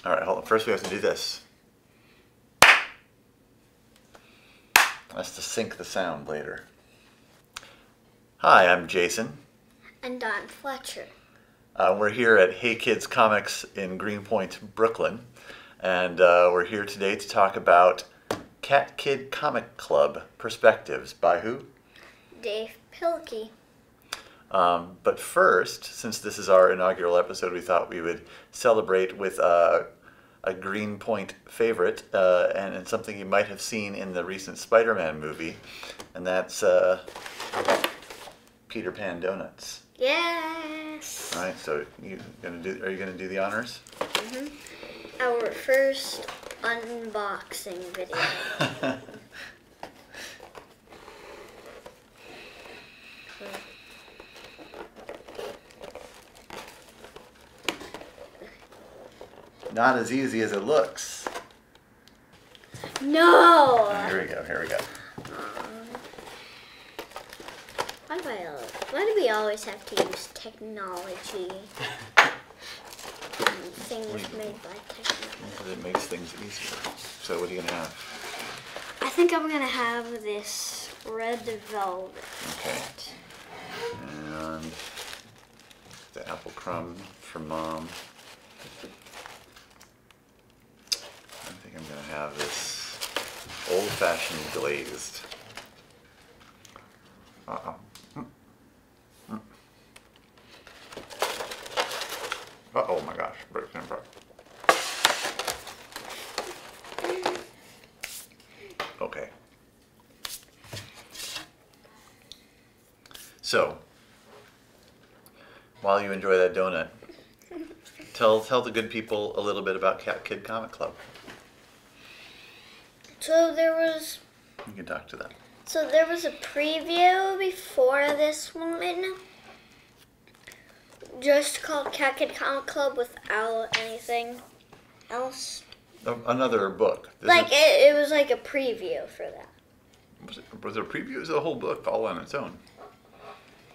All right, hold on. First we have to do this. That's to sync the sound later. Hi, I'm Jason. And I'm Fletcher. We're here at Hey Kids Comics in Greenpoint, Brooklyn. And we're here today to talk about Cat Kid Comic Club Perspectives by who? Dav Pilkey. But first, since this is our inaugural episode, we thought we would celebrate with a Greenpoint favorite and something you might have seen in the recent Spider-Man movie, and that's Peter Pan donuts. Yes. All right, so are you gonna do the honors? Mm-hmm. Our first unboxing video. Not as easy as it looks. No. Here we go. Why do we always have to use technology? Things made by technology. Because it makes things easier. So what are you gonna have? I think I'm gonna have this red velvet. Okay. And the apple crumb from Mom. I think I'm gonna have this old-fashioned glazed. Oh my gosh, okay. So, while you enjoy that donut, tell the good people a little bit about Cat Kid Comic Club. So there was. You can talk to them. So there was a preview before this one, just called Cat Kid Comic Club without anything else. Another book. It was like a preview for that. Was it a preview? It was a whole book all on its own.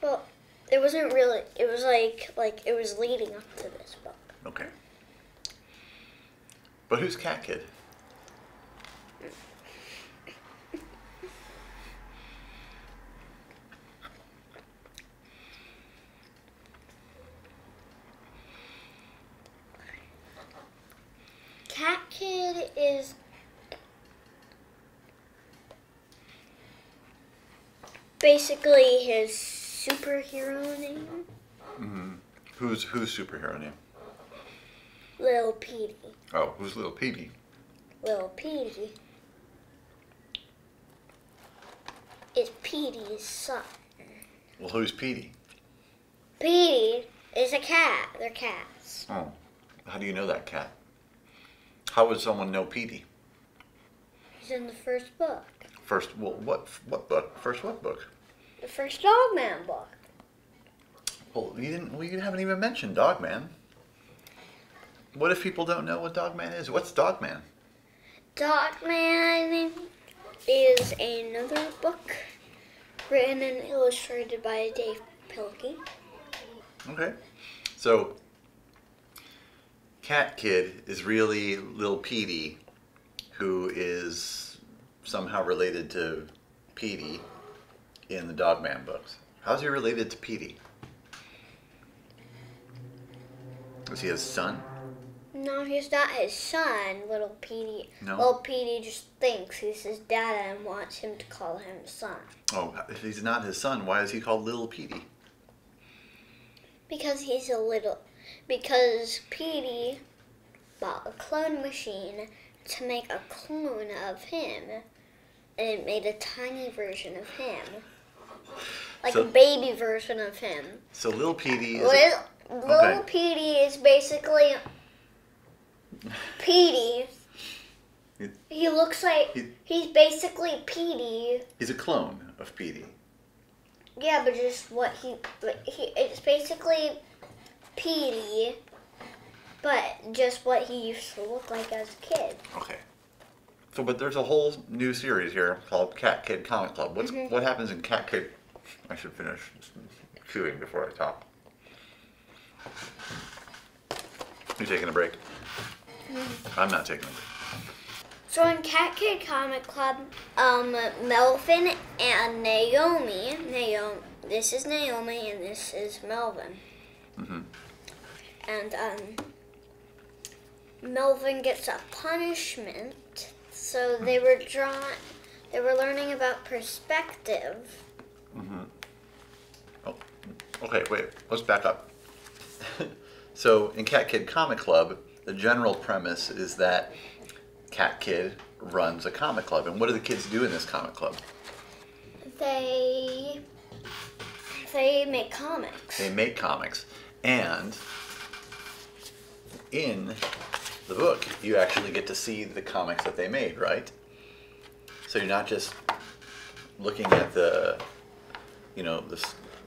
Well, it wasn't really. It was like it was leading up to this book. Okay. But who's Cat Kid? Cat Kid is basically his superhero name. Mm-hmm. Who's superhero name? Little Petey. Oh, who's Little Petey? Little Petey is Petey's son. Well, who's Petey? Petey is a cat. They're cats. Oh, how do you know that cat? How would someone know Petey? He's in the first book. First, well, what book? First what book? The first Dogman book. Well, you haven't even mentioned Dogman. What if people don't know what Dogman is? What's Dogman? Dogman is another book written and illustrated by Dav Pilkey. Okay. So, Cat Kid is really Lil Petey, who is somehow related to Petey in the Dogman books. How's he related to Petey? Is he his son? No, he's not his son, Little Petey. No? Little Petey just thinks he's his dad and wants him to call him son. Oh, if he's not his son, why is he called Little Petey? Because Petey bought a clone machine to make a clone of him, and it made a tiny version of him. Like a baby version of him. So Little Petey is... Little Petey is basically... Petey. He looks like... He's basically Petey. He's a clone of Petey. Yeah, but just what it's basically Petey, but just what he used to look like as a kid. Okay. So, but there's a whole new series here called Cat Kid Comic Club. What happens in Cat Kid I should finish chewing before I talk. You taking a break? I'm not taking a break. So in Cat Kid Comic Club, Melvin and Naomi, this is Naomi and this is Melvin. Mm-hmm. And Melvin gets a punishment. So they were learning about perspective. Mm-hmm. Oh, okay, wait, let's back up. So in Cat Kid Comic Club, the general premise is that Cat Kid runs a comic club. And what do the kids do in this comic club? They make comics. They make comics. And in the book, you actually get to see the comics that they made, right? So you're not just looking at the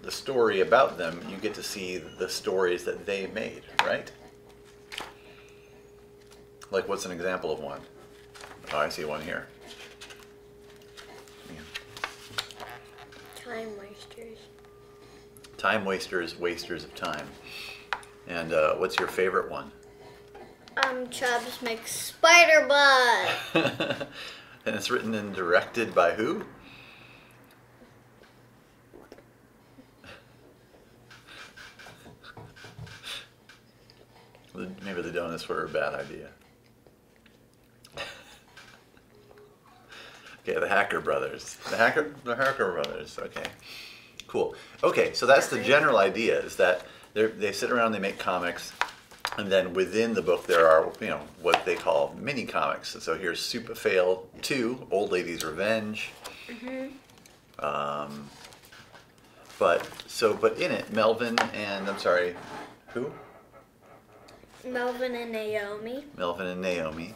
story about them, you get to see the stories that they made, right? Like, what's an example of one? Oh, I see one here. Time wasters. Time wasters, wasters of time. And what's your favorite one? Chubbs makes spider butt. And it's written and directed by who? Maybe the donuts were a bad idea. Okay, the Hacker Brothers. The Hacker Brothers. Okay, cool. Okay, so that's the general idea: is that they sit around, they make comics, and then within the book there are what they call mini comics. And so here's Super Fail 2, Old Lady's Revenge. Mm-hmm. But in it, Melvin and who? Melvin and Naomi. Melvin and Naomi.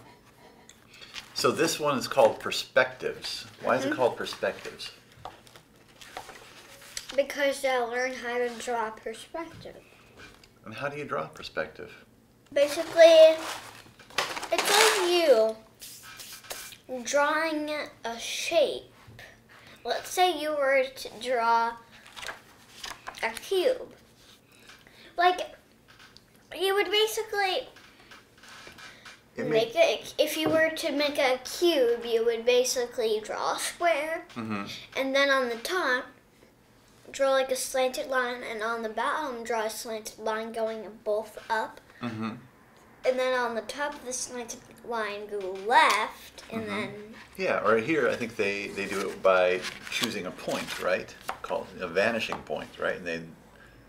So this one is called Perspectives. Why is it called Perspectives? Because they'll learn how to draw perspective. And how do you draw perspective? Basically, it's like you drawing a shape. Let's say you were to draw a cube. Like, you would basically if you were to make a cube, you would basically draw a square, and then on the top, draw like a slanted line, and on the bottom, draw a slanted line going both up. And then on the top of the slanted line, go left, and then... Yeah, or here, I think they do it by choosing a point, right? Called a vanishing point, right? And they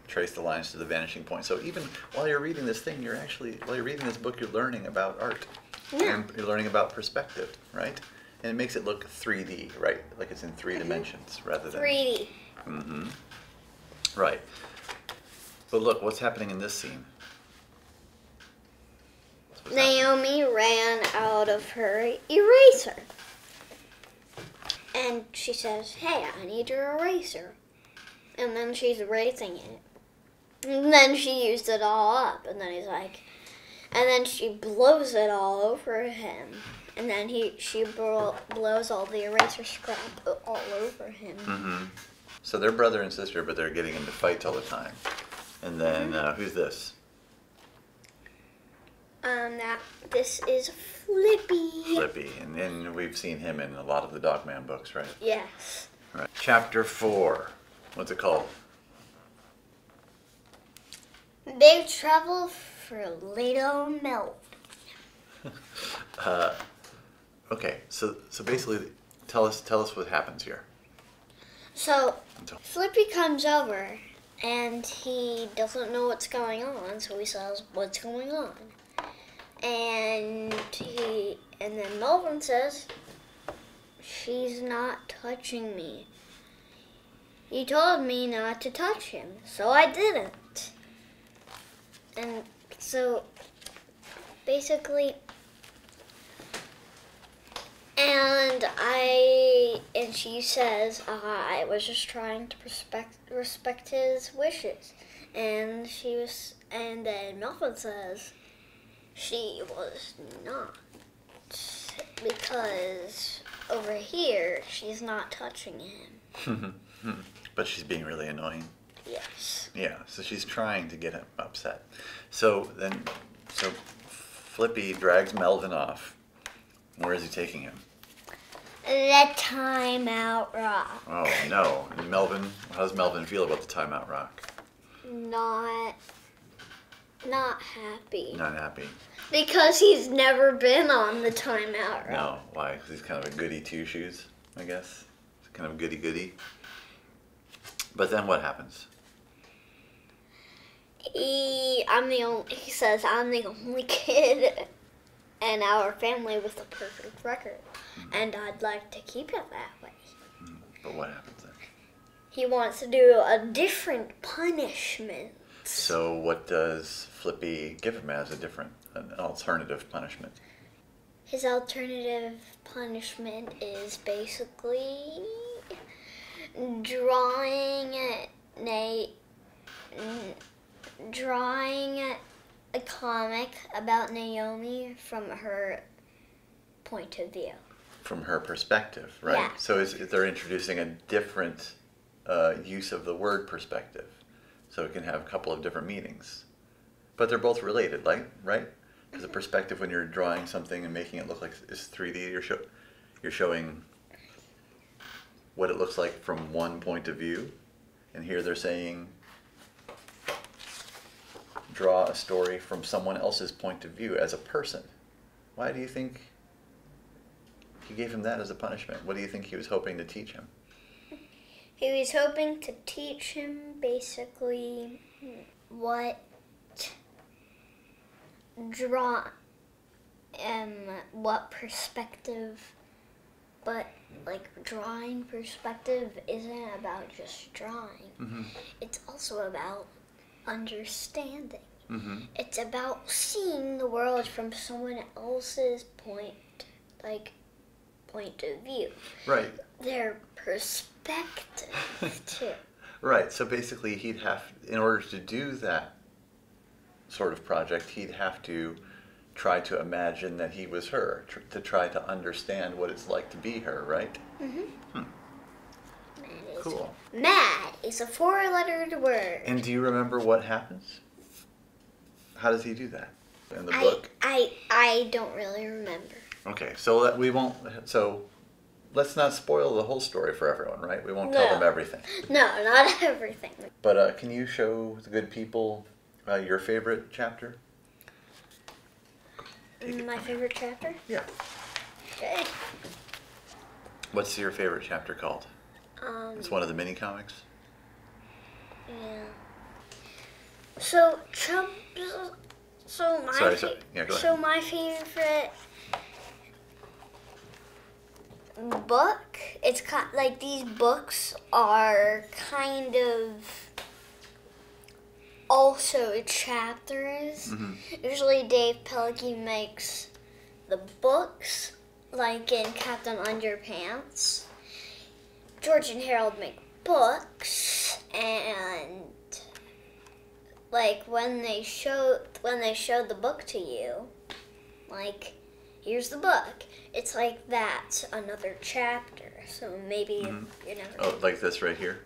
trace the lines to the vanishing point. So even while you're reading this thing, while you're reading this book, you're learning about art. Yeah. And you're learning about perspective, right? And it makes it look 3D, right? Like it's in 3 dimensions rather than... 3D. Right. But look, what's happening in this scene? Naomi ran out of her eraser. And she says, "Hey, I need your eraser." And then she's erasing it. And then she used it all up. And then he's like, and then she blows it all over him. And then she blows all the eraser scrap all over him. So they're brother and sister, but they're getting into fights all the time. And then, who's this? This is Flippy. Flippy. And we've seen him in a lot of the Dogman books, right? Yes. Right. Chapter 4. What's it called? Big Trouble for Little Melvin. Okay, so basically, tell us what happens here. So Flippy comes over and he doesn't know what's going on, so he says, "What's going on?" And then Melvin says, "She's not touching me. He told me not to touch him, so I didn't." And so basically, and she says, "I was just trying to respect his wishes." And then Melvin says, "She was not, because over here she's not touching him." But she's being really annoying. Yes. Yeah, so she's trying to get him upset. So Flippy drags Melvin off. Where is he taking him? The timeout rock. Oh no. And Melvin, how does Melvin feel about the timeout rock? Not happy. Not happy. Because he's never been on the timeout rock. No, why? 'Cause he's kind of a goody two shoes, I guess. He's kind of a goody goody. But then what happens? He says, I'm the only kid in our family with a perfect record. And I'd like to keep it that way. But what happens then? He wants to do a different punishment. So what does Flippy give him as an alternative punishment? His alternative punishment is basically drawing a comic about Naomi from her point of view. From her perspective, right? Yeah. So they're introducing a different use of the word perspective. So it can have a couple of different meanings. But they're both related, right? Because the perspective, when you're drawing something and making it look like it's 3D, you're showing what it looks like from one point of view. And here they're saying, draw a story from someone else's point of view as a person. Why do you think he gave him that as a punishment? What do you think he was hoping to teach him? He was hoping to teach him basically what perspective, but like drawing perspective isn't about just drawing. Mm-hmm. It's also about understanding. Mm-hmm. It's about seeing the world from someone else's point of view. Right. Their perspective too. Right. So basically, in order to do that sort of project, he'd have to try to imagine that he was her, to try to understand what it's like to be her, right? Mm-hmm. Cool. Mad is a 4-lettered word. And do you remember what happens? How does he do that in the book? I don't really remember. Okay, so let's not spoil the whole story for everyone, right? We won't tell them everything. No, not everything. But can you show the good people your favorite chapter? My favorite chapter? Yeah. Okay. What's your favorite chapter called? It's one of the mini comics. Yeah. So Chubbs. Yeah, go ahead. My favorite book. It's like these books are kind of also chapters. Mm-hmm. Usually Dave Pilkey makes the books, like in Captain Underpants. George and Harold make books, and like when they show the book to you, like here's the book. It's like that's another chapter. So maybe you know. Oh, like this right here.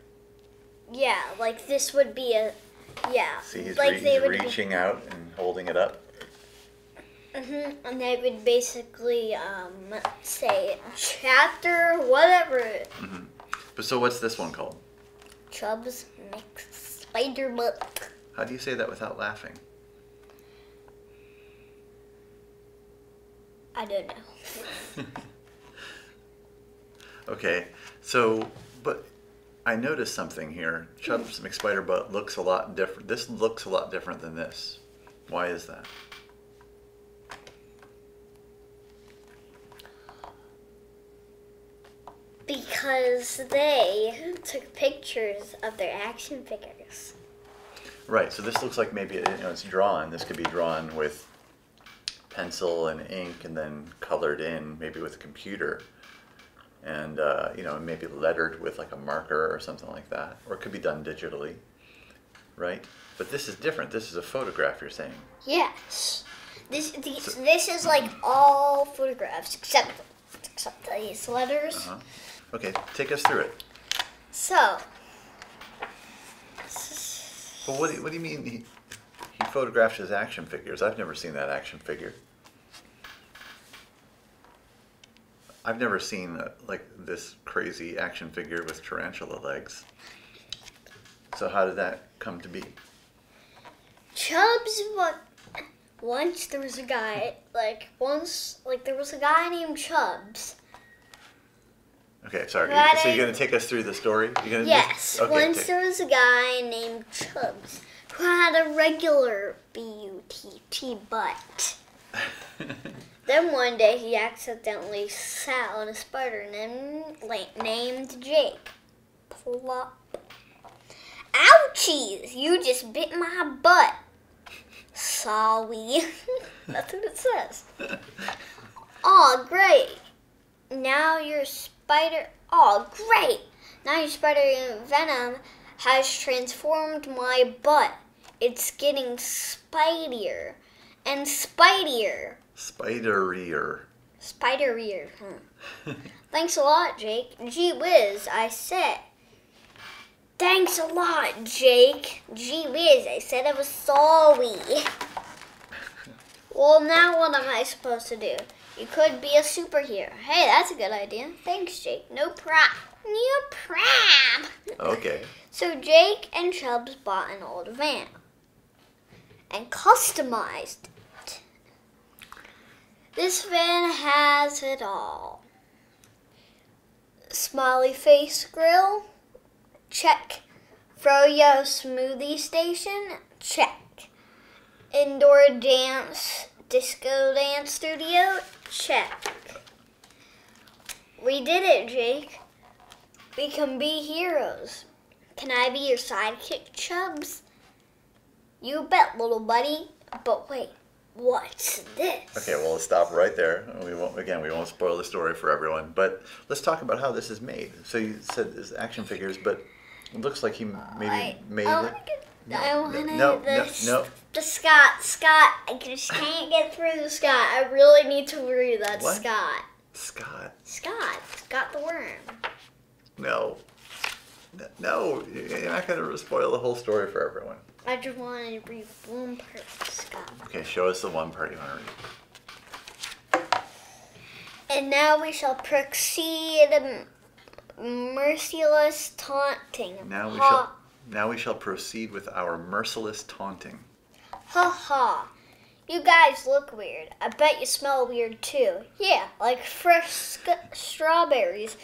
Yeah, like this would be a See, he's like they would reaching out and holding it up. And they would basically say chapter whatever. Mm-hmm. But so what's this one called? Chubbs Mixed Spider Book. How do you say that without laughing? I don't know. Okay, so, but I noticed something here. Chubbs McSpider Butt looks a lot different. This looks a lot different than this. Why is that? Because they took pictures of their action figures. Right, so this looks like maybe it's drawn. This could be drawn with pencil and ink and then colored in, maybe with a computer. And, maybe lettered with like a marker or something like that. Or it could be done digitally, right? But this is different. This is a photograph, you're saying. Yes. This is like all photographs except these letters. Okay, take us through it. So, Well, what do you mean he photographed his action figures? I've never seen that action figure. I've never seen like this crazy action figure with tarantula legs. So how did that come to be? Chubbs, once there was a guy, there was a guy named Chubbs. Okay, sorry. So you're going to take us through the story? Yes. Once there was a guy named Chubbs who had a regular B-U-T-T butt. Then one day he accidentally sat on a spider named Jake. Plop. Ouchies! You just bit my butt. Sorry. That's what it says. Aw, great. Now your spider... Aw, great. Now your spider venom has transformed my butt. It's getting spidier and spidier. Spiderier. Thanks a lot, Jake. Gee whiz, I said. Thanks a lot, Jake. Gee whiz, I said I was sorry. Well, now what am I supposed to do? You could be a superhero. Hey, that's a good idea. Thanks, Jake. No problem. Okay. So Jake and Chubbs bought an old van and customized it. This van has it all. Smiley face grill? Check. Froyo smoothie station? Check. Indoor disco dance studio? Check. We did it, Jake. We can be heroes. Can I be your sidekick, Chubbs? You bet, little buddy. But wait, what's this? Okay, well, let's stop right there. We won't spoil the story for everyone. But let's talk about how this is made. So you said there's action figures, but it looks like he maybe made it. No. The Scott, I just can't get through the Scott. I really need to read that. What? Scott the worm. No, you're not going to spoil the whole story for everyone. I just wanted to read one part of Scott. Okay, show us the one part you want to read. And now we shall proceed merciless taunting. Now we shall proceed with our merciless taunting. Ha ha. You guys look weird. I bet you smell weird too. Yeah, like fresh strawberries.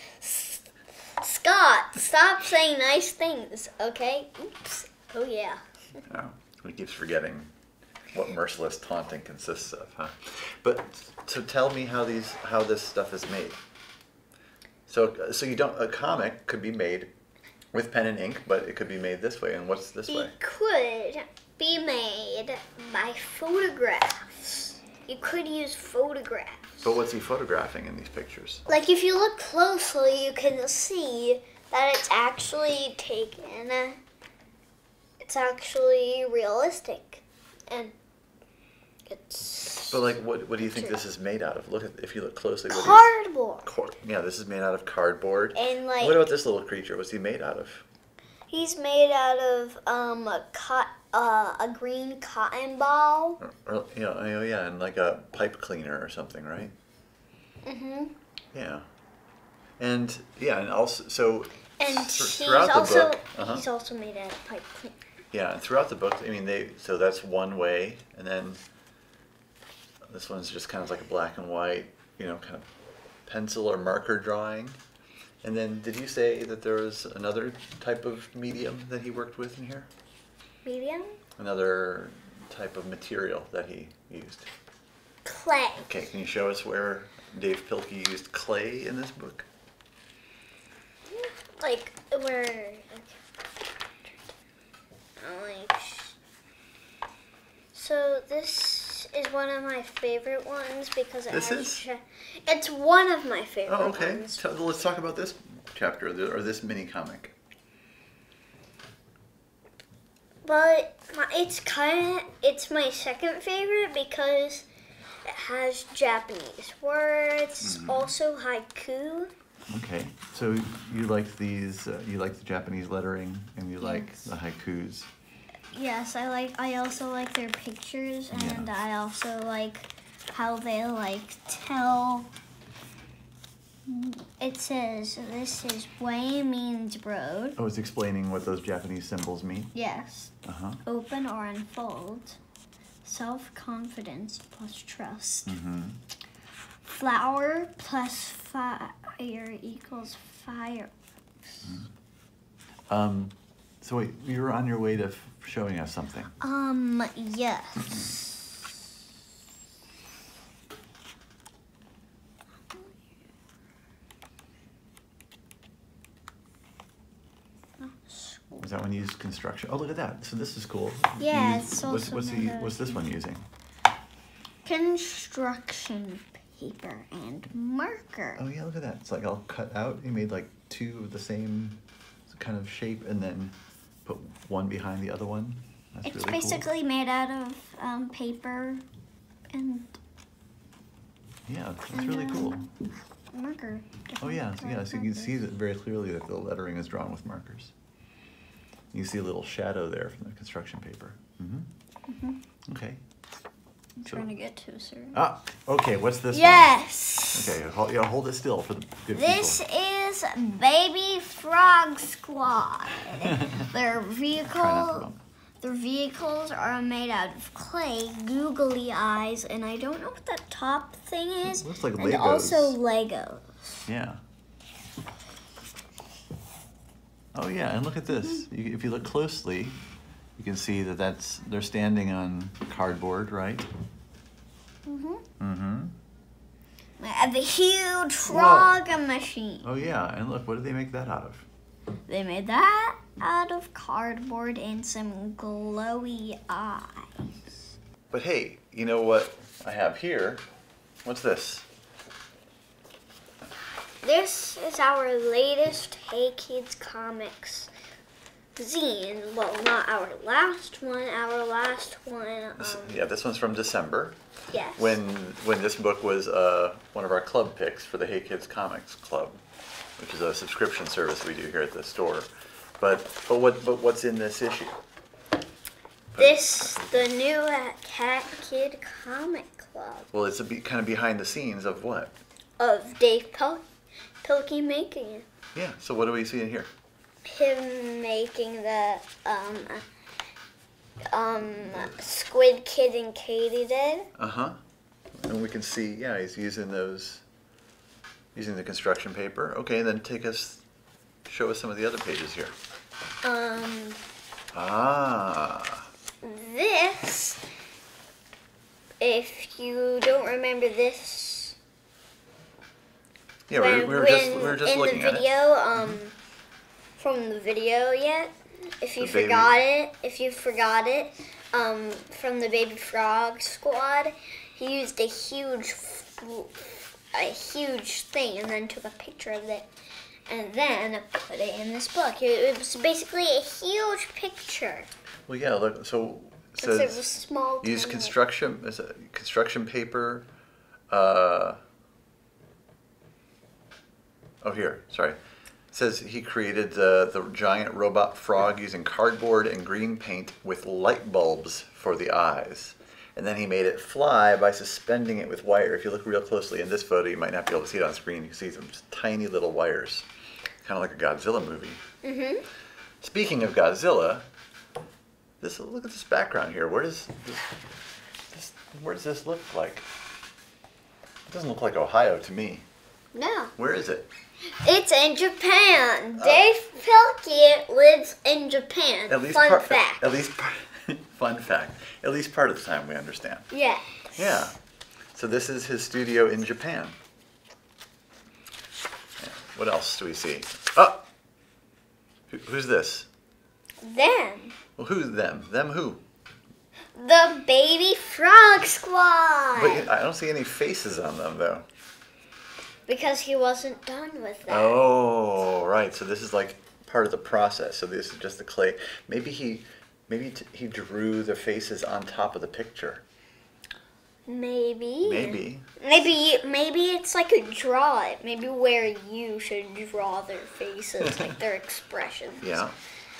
Scott, stop saying nice things, okay? Oops. Oh yeah. Oh, he keeps forgetting what merciless taunting consists of, huh? But so tell me how this stuff is made. So a comic could be made with pen and ink, but it could be made this way. And what's this way? It could be made by photographs. You could use photographs. But what's he photographing in these pictures? Like if you look closely, you can see that it's actually taken. It's actually realistic, and it's. But like, what do you think this is made out of? If you look closely. Cardboard. Yeah, this is made out of cardboard. And like. What about this little creature? What's he made out of? He's made out of a green cotton ball. Yeah, and like a pipe cleaner or something, right? Mhm. Yeah, and also so. And throughout the book, he's also made out of pipe cleaner. Yeah, and throughout the book, I mean, so that's one way, and then this one's just kind of like a black and white, kind of pencil or marker drawing. And then, did you say that there was another type of medium that he worked with in here? Medium? Another type of material that he used. Clay. Okay, can you show us where Dav Pilkey used clay in this book? Like, where... So this is one of my favorite ones because it's one of my favorite ones. Oh, okay. Let's talk about this chapter or this mini comic. But it's my second favorite because it has Japanese words, also haiku. Okay, so you like these, you like the Japanese lettering and you like the haikus. Yes, I also like their pictures, and Yeah. I also like how they like tell. It says this is way means road. Oh, it's explaining what those Japanese symbols mean? Yes. Uh-huh. Open or unfold. Self-confidence plus trust. Mm-hmm. Flower plus fire equals fireworks. So wait, you were on your way to showing us something. Yes. Was that when you used construction? Oh, look at that. So this is cool. Yeah, You it's what's, also what's this one using? Construction paper and marker. Oh yeah, look at that. It's like all cut out. He made like two of the same kind of shape and then put one behind the other one. That's It's really basically made out of paper and cool. Yeah, that's really cool. marker. Oh yeah, different yeah. size So you can markers. see that very clearly that the lettering is drawn with markers. You see a little shadow there from the construction paper. Mm-hmm. Okay. I'm trying to get to, sir. Ah, okay. What's this Yes. one? Okay, hold it still for the good This people. is Baby Frog Squad. Their Try not to vehicle, bump. their vehicles are made out of clay, googly eyes, and I don't know what that top thing is. Looks like and Legos. also Legos. Yeah. Oh yeah, and look at this. If you look closely, you can see that they're standing on cardboard, right? Mhm. Mm-hmm. I have a huge frog machine. Oh yeah, and look, what did they make that out of? They made that out of cardboard and some glowy eyes. But hey, you know what I have here? What's this? This is our latest Hey Kids Comics zine. Well, not our last one. Our last one. Yeah, this one's from December. Yes. When this book was one of our club picks for the Hey Kids Comics Club, which is a subscription service we do here at the store. But what's in this issue? The new Cat Kid Comic Club Well, it's kind of behind the scenes of what? of Dave Pilkey making it. Yeah. So what do we see in here? Him making the Squid Kid and Katie did. Uh-huh. And we can see, yeah, he's using the construction paper. Okay, then show us some of the other pages here. Ah. This, if you don't remember this, Yeah, we were just in looking the at it. video, from the video yet. If you The baby- forgot it, from the Baby Frog Squad, he used a huge thing and then took a picture of it and then put it in this book. It was basically a huge picture. Well, yeah, look, so it It was says small. use tiny- construction paper. Oh, here, sorry. It says he created the giant robot frog using cardboard and green paint with light bulbs for the eyes. And then he made it fly by suspending it with wire. If you look real closely in this photo, you might not be able to see it on screen. You can see some tiny little wires, kind of like a Godzilla movie. Mhm. Speaking of Godzilla, look at this background here. Where does this look like? It doesn't look like Ohio to me. No. Where is it? It's in Japan. Dave Pilkey lives in Japan. Fun fact. Fun fact. At least part of the time we understand. Yes. Yeah. So this is his studio in Japan. Yeah. What else do we see? Oh! Who's this? Them. Well, who's them? Them who? The Baby Frog Squad. But I don't see any faces on them, though. Because he wasn't done with that. Oh, right. So this is like part of the process. So this is just the clay. Maybe he drew the faces on top of the picture. Maybe. Maybe. Maybe it's like a draw it. Maybe where you should draw their faces, like their expressions. Yeah.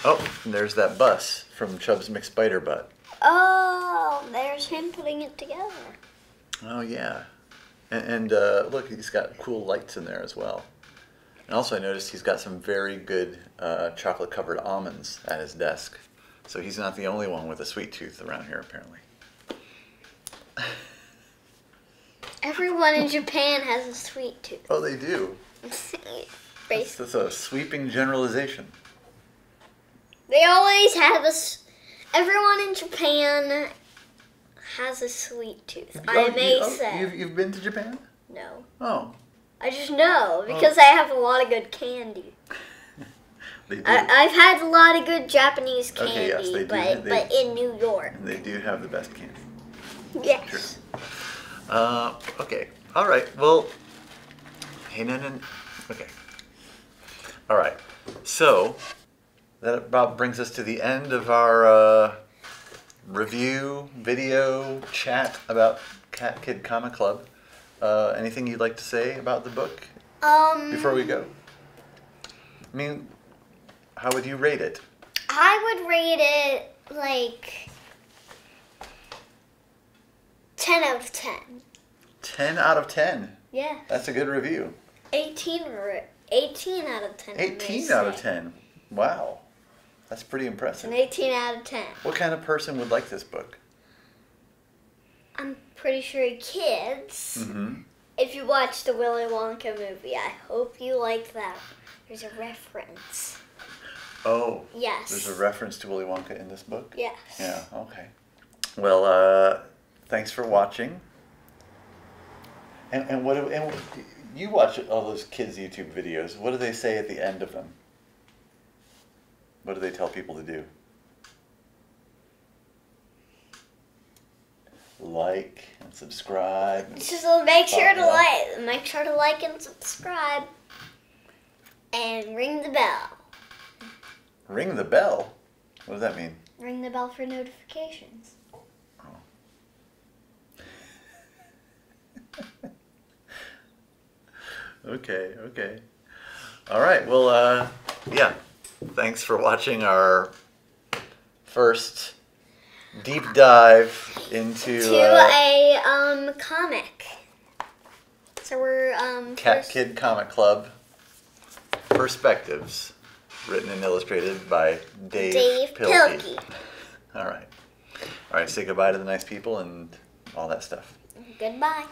Oh, and there's that bus. from Chubb's McSpider Butt. Oh, there's him putting it together. Oh, yeah. And look, he's got cool lights in there as well. And also I noticed he's got some very good chocolate-covered almonds at his desk. So he's not the only one with a sweet tooth around here, apparently. Everyone in Japan has a sweet tooth. Oh, they do? That's a sweeping generalization. They always have everyone in Japan has a sweet tooth. I may say. You've been to Japan? No. Oh. I just know because they have a lot of good candy. They do. I've had a lot of good Japanese candy, Okay, yes, they do. but in New York. They do have the best candy. Yes. True. Okay. All right. Well, hey, no. Okay. All right. So that about brings us to the end of our review, video, chat about Cat Kid Comic Club. Anything you'd like to say about the book before we go? I mean, how would you rate it? I would rate it like 10 out of 10. 10 out of 10? Yeah. That's a good review. 18 out of 10. 18 out of 10. Wow. That's pretty impressive. An 18 out of 10. What kind of person would like this book? I'm pretty sure kids. Mm-hmm. If you watch the Willy Wonka movie, I hope you like that. There's a reference. Oh. Yes. There's a reference to Willy Wonka in this book? Yes. Yeah, okay. Well, thanks for watching. And you watch all those kids' YouTube videos. What do they say at the end of them? What do they tell people to do? Like and subscribe. So make sure to like and subscribe, and ring the bell. Ring the bell? What does that mean? Ring the bell for notifications. Okay. All right. Well, yeah. Thanks for watching our first deep dive into a comic. So we're Cat Kid Comic Club Perspectives, written and illustrated by Dave Pilkey. All right. Say goodbye to the nice people and all that stuff. Goodbye.